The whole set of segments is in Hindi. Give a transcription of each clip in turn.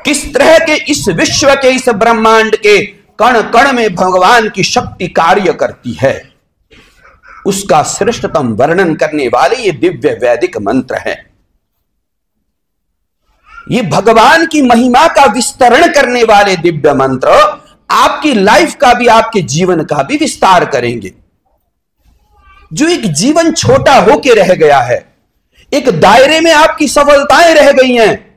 किस तरह के इस विश्व के, इस ब्रह्मांड के कण कण में भगवान की शक्ति कार्य करती है, उसका श्रेष्ठतम वर्णन करने वाले ये दिव्य वैदिक मंत्र हैं। ये भगवान की महिमा का विस्तरण करने वाले दिव्य मंत्र आपकी लाइफ का भी, आपके जीवन का भी विस्तार करेंगे। जो एक जीवन छोटा होके रह गया है, एक दायरे में आपकी सफलताएं रह गई हैं,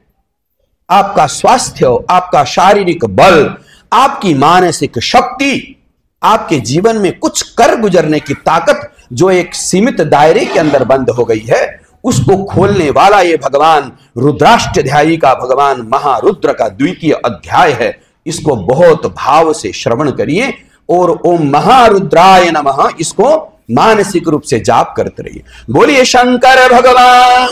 आपका स्वास्थ्य, आपका शारीरिक बल, आपकी मानसिक शक्ति, आपके जीवन में कुछ कर गुजरने की ताकत जो एक सीमित दायरे के अंदर बंद हो गई है, उसको खोलने वाला ये भगवान रुद्राष्टध्यायी का, भगवान महारुद्र का द्वितीय अध्याय है। इसको बहुत भाव से श्रवण करिए और ओम महारुद्राय नमः इसको मानसिक रूप से जाप करते रहिए। बोलिए शंकर भगवान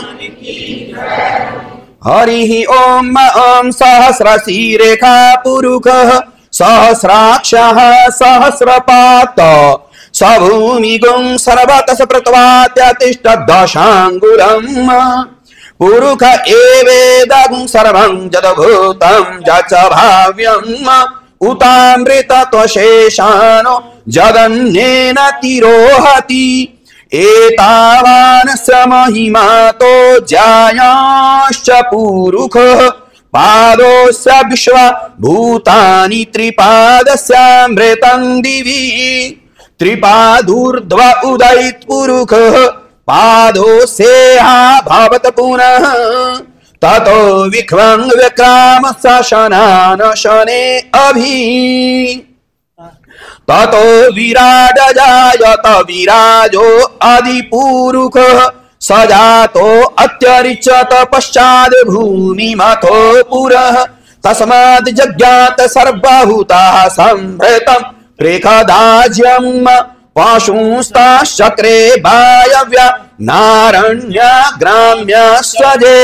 हरि ओम। ओम सहस्रशी रेखा पुरुषः सहस्राक्षः सहस्रपात सभूमिगुं सर्वतः सप्रतवात्यतिष्ठ दशांगुलम् पुरुष एवेदं सर्वं जदभूतं जच भाव्यम् उतामृतत्वशेषानो जगन्नेन तिरोहति एतावान् स महिमातो जायांश्च पुरुषः पादोस्य विश्वभूतानि त्रिपादस्यामृतं दिवि त्रिपादूर्ध्व उदयित पुरुषः पादोस्येहा भवत पुनः ततो विक्रम विक्राम शनान शने अभि ततो विराट जायत विराजो आदिपुरुषः सजातो अत्यरिच्यत पश्चाद भूमि मथो पुरः तस्माद् जज्ञात सर्वभूताः संभृतं प्रेखदाज्यम् पाशुंस्ताश्चक्रे वायव्या नारण्य ग्राम्य स्वजे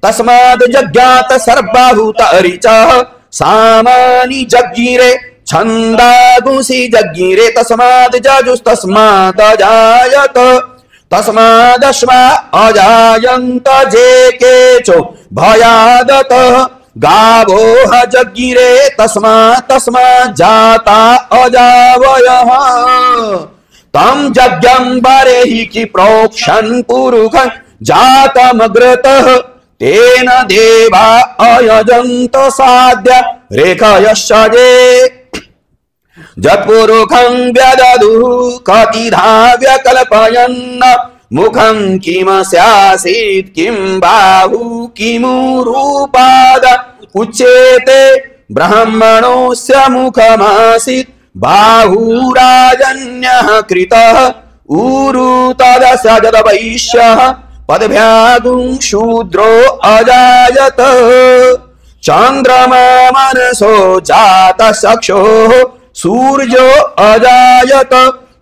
तस्माद् जज्ञात सर्वभूत ऋचः सामानि जज्ञिरे छन्दागुंसि जज्ञिरे तस्माद् जजुस्तस्मात् अजायत तस्मादश्वा अजायन्त जे केचो भयादतः गावोह जज्ञिरे तस्मात् जाता अजावयः तम यज्ञं बरेहि कि प्रोक्षन् पुरुषं जातमग्रतः तेन देवा अयजन्त साध्य रेखयश्चजे जत्पुरुषं व्यददुः कतिधा व्यकल्पयन् मुखं किमस्यासीत् किं बाहु किमुरूपाद उच्यते ब्राह्मणोऽस्य मुखमासीत् बाहुराजन्यः कृतः ऊरु तदस्य जदवैश्यः पदभ्यागुं शूद्रो अजायत चन्द्रमा मनसो जातः चक्षुः सूर्यो अजायत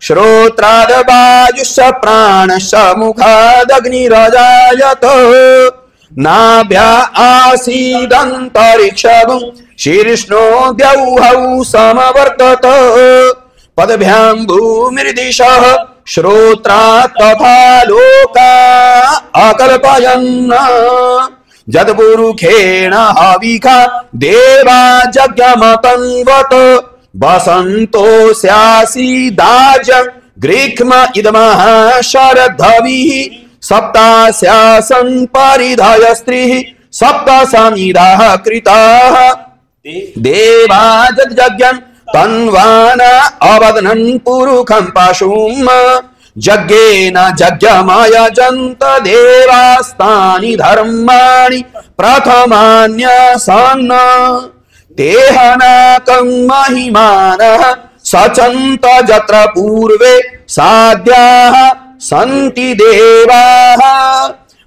श्रोत्राद वायुश्च प्राणश्च मुखादग्निरजायत नाभ्या आसीदन्तरिक्षगुं शीर्ष्णो द्यौहौ समवर्तत पदभ्यां भूमिर्दिशः श्रोत्रा तथा लोका अकल्पयन् जदपुरुषेण हविखा देवा यज्ञमतन्वत वसन्तोऽस्यासीदाजं ग्रीष्म इदमः शरद्धविः सप्तास्यासन् परिधय स्त्रीः सप्त समिधाः कृताः देवा यज्ञं तन्वाना अवदनन् पुरुषं पशुम् यज्ञेन यज्ञमयजन्त देवास्तानि धर्माणि प्रथमान्यसन् तेहनाकं महिमानः सचन्त यत्र पूर्वे साध्याः सन्ति देवाः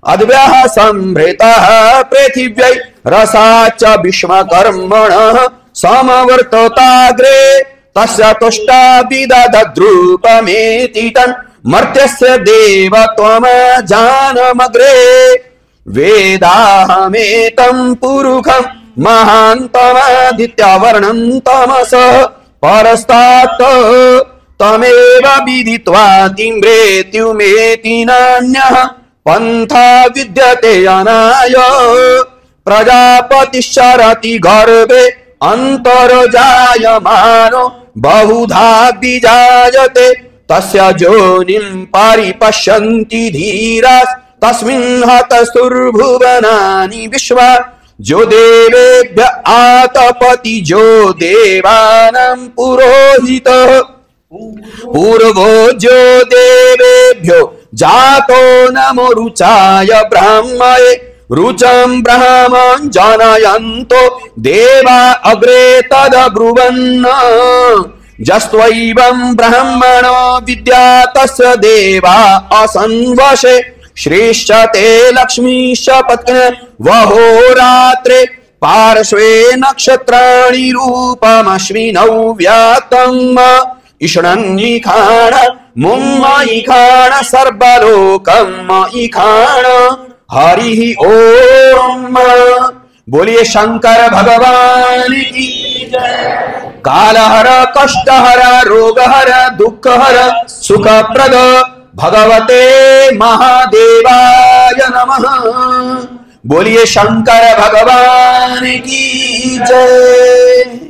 अद्भ्यः संभृतः पृथिव्यै रसाच्च विश्वकर्मणः समवर्तताग्रे तस्य तुष्टा विदधद्रूपमेति तन् मर्त्यस्य देवत्वमजानमग्रे वेदाहमेतं पुरुषं महान्तमादित्यवर्णं तमसः परस्तात् तमेव विदित्वा तिम्रेत्युमेति नान्यः पन्था विद्यते अनाय प्रजापति शरति गर्भे अंतर्जायमानो बहुधा विजायते तस्य योनिं परिपश्यन्ति धीराः तस्मिन् हतस्तुर्भुवनानि विश्वा जो देवेभ्य आतपति जो देवानां पुरोहितः पूर्वो जो देवेभ्यो जातो नमो रुचाय ब्राह्मणे रुचं ब्राह्मं जनयन्तो देवा अग्रे तदब्रुवन् जस्त्वैवं ब्राह्मणो विद्या तस्य देवा असंवशे श्रेष्ठते लक्ष्मीश पत्न्य वहोरात्रे पार्श्वे नक्षत्राणि रूपमश्विनौ व्यातम् ईषणन्यिखाण मुम्मयिखाण सर्वलोकमयिखाण हरिः ओम। बोलिए शंकर भगवान की जय। कालहर कष्टहर रोगहर दुःखहर सुखप्रद भगवते महादेवाय नमः। बोलिए शंकर भगवान की जय।